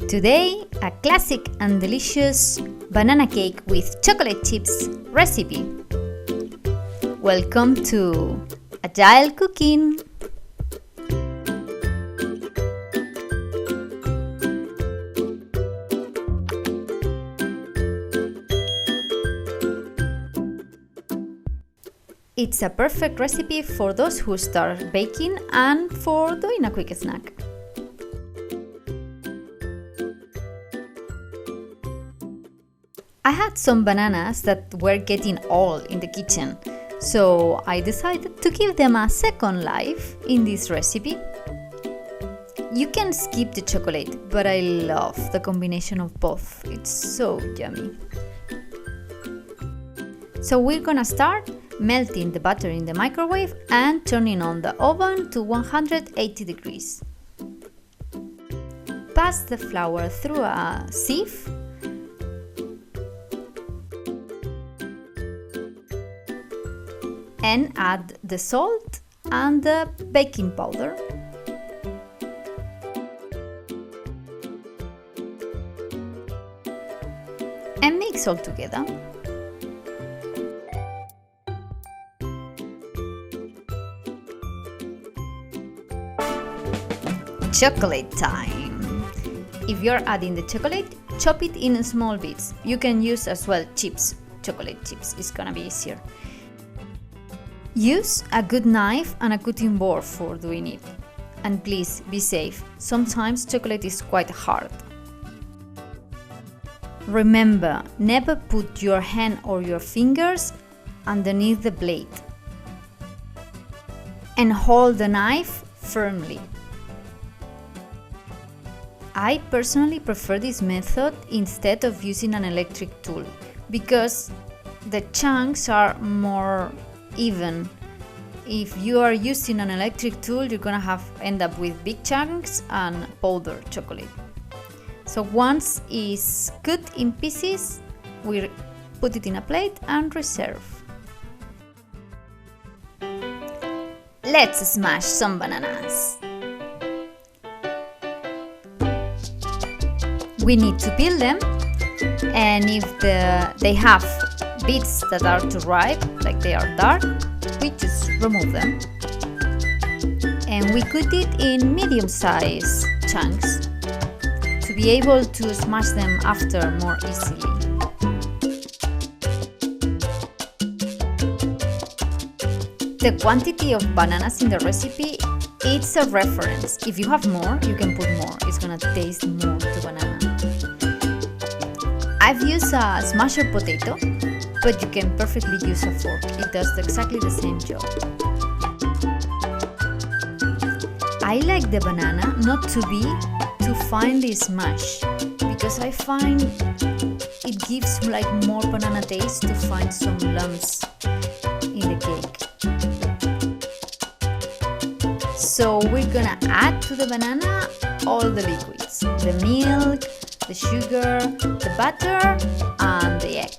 Today, a classic and delicious banana cake with chocolate chips recipe. Welcome to Agile Cooking. It's a perfect recipe for those who start baking and for doing a quick snack. I had some bananas that were getting old in the kitchen, so I decided to give them a second life in this recipe. You can skip the chocolate, but I love the combination of both. It's so yummy. So we're gonna start melting the butter in the microwave and turning on the oven to 180 degrees. Pass the flour through a sieve and add the salt and the baking powder. And mix all together. Chocolate time! If you're adding the chocolate, chop it in small bits. You can use as well chips, chocolate chips, it's gonna be easier. Use a good knife and a cutting board for doing it. And please be safe, sometimes chocolate is quite hard. Remember, never put your hand or your fingers underneath the blade. And hold the knife firmly. I personally prefer this method instead of using an electric tool because the chunks are more even. If you are using an electric tool, you're gonna end up with big chunks and powdered chocolate. So once it's cut in pieces, we put it in a plate and reserve. Let's smash some bananas. We need to peel them, and if they have bits that are too ripe, like they are dark, we just remove them. And we cut it in medium-sized chunks to be able to smash them after more easily. The quantity of bananas in the recipe, it's a reference. If you have more, you can put more. It's gonna taste more the banana. I've used a smasher potato, but you can perfectly use a fork. It does exactly the same job. I like the banana not to be too finely smashed because I find it gives like more banana taste to find some lumps in the cake. So we're gonna add to the banana all the liquids, the milk, the sugar, the butter, and the egg.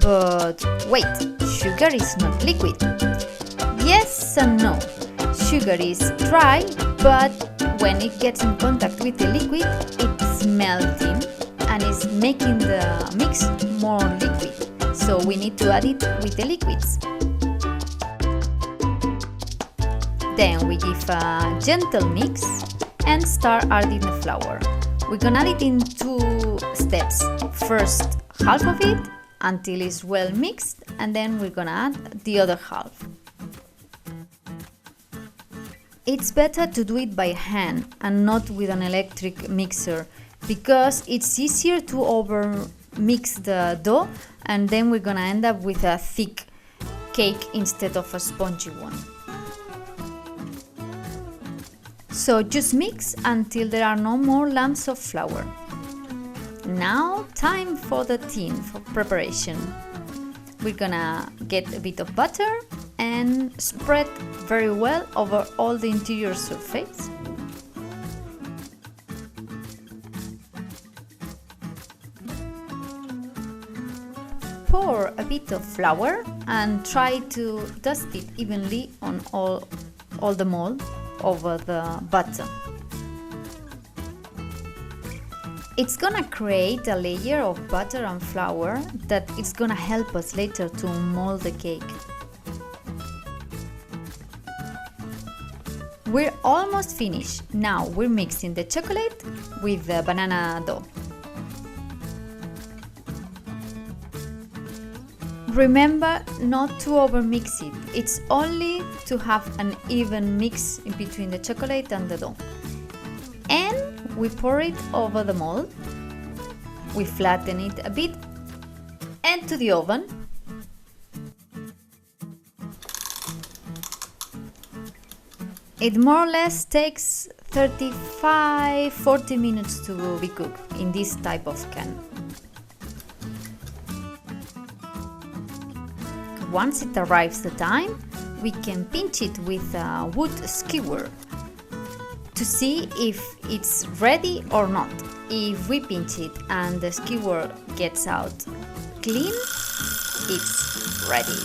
But wait, sugar is not liquid. Yes and no. Sugar is dry, but when it gets in contact with the liquid, it's melting and is making the mix more liquid. So we need to add it with the liquids. Then we give a gentle mix and start adding the flour. We're gonna add it in two steps. First, half of it until it's well mixed, and then we're gonna add the other half. It's better to do it by hand and not with an electric mixer because it's easier to over mix the dough, and then we're gonna end up with a thick cake instead of a spongy one. So just mix until there are no more lumps of flour. Now time for the tin for preparation. We're gonna get a bit of butter and spread very well over all the interior surface. Pour a bit of flour and try to dust it evenly on all the mold over the butter. It's gonna create a layer of butter and flour that it's gonna help us later to mold the cake. We're almost finished. Now we're mixing the chocolate with the banana dough. Remember not to overmix it. It's only to have an even mix in between the chocolate and the dough. And we pour it over the mold. We flatten it a bit and to the oven. It more or less takes 35-40 minutes to be cooked in this type of can. Once it arrives the time, we can pinch it with a wood skewer to see if it's ready or not. If we pinch it and the skewer gets out clean, it's ready.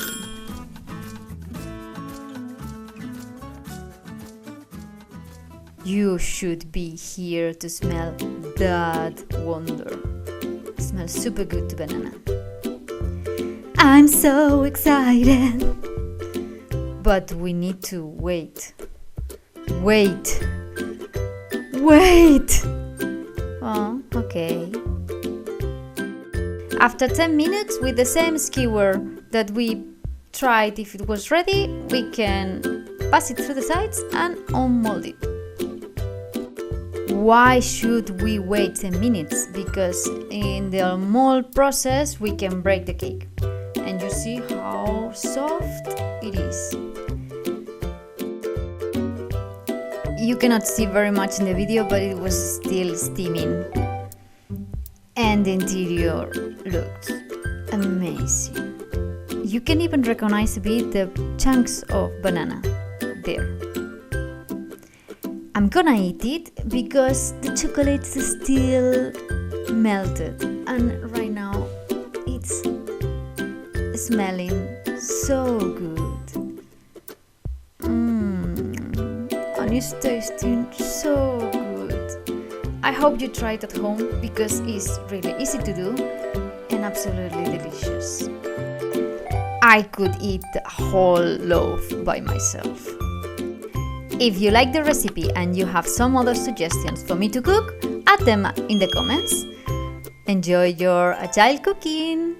You should be here to smell that wonder. It smells super good to banana. I'm so excited. But we need to wait. Wait. Oh, okay. After 10 minutes, with the same skewer that we tried if it was ready, we can pass it through the sides and unmold it. Why should we wait 10 minutes? Because in the mold process we can break the cake. And you see how soft it is. You cannot see very much in the video, but it was still steaming. And the interior looked amazing. You can even recognize a bit the chunks of banana there. I'm gonna eat it because the chocolate is still melted, and right now it's smelling so good. And it's tasting so good. I hope you try it at home because it's really easy to do and absolutely delicious. I could eat the whole loaf by myself. If you like the recipe and you have some other suggestions for me to cook, add them in the comments. Enjoy your agile cooking!